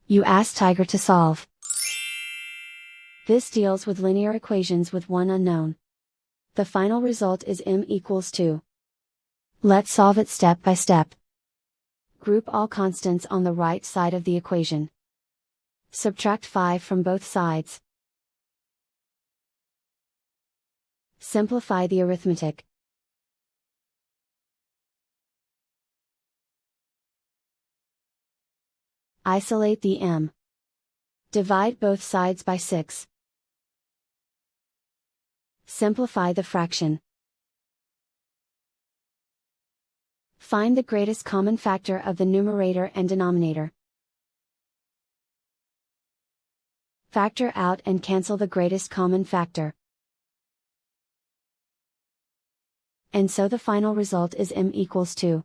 You ask Tiger to solve. This deals with linear equations with one unknown. The final result is m equals 2. Let's solve it step by step. Group all constants on the right side of the equation. Subtract 5 from both sides. Simplify the arithmetic. Isolate the m. Divide both sides by 6. Simplify the fraction. Find the greatest common factor of the numerator and denominator. Factor out and cancel the greatest common factor. And so the final result is m equals 2.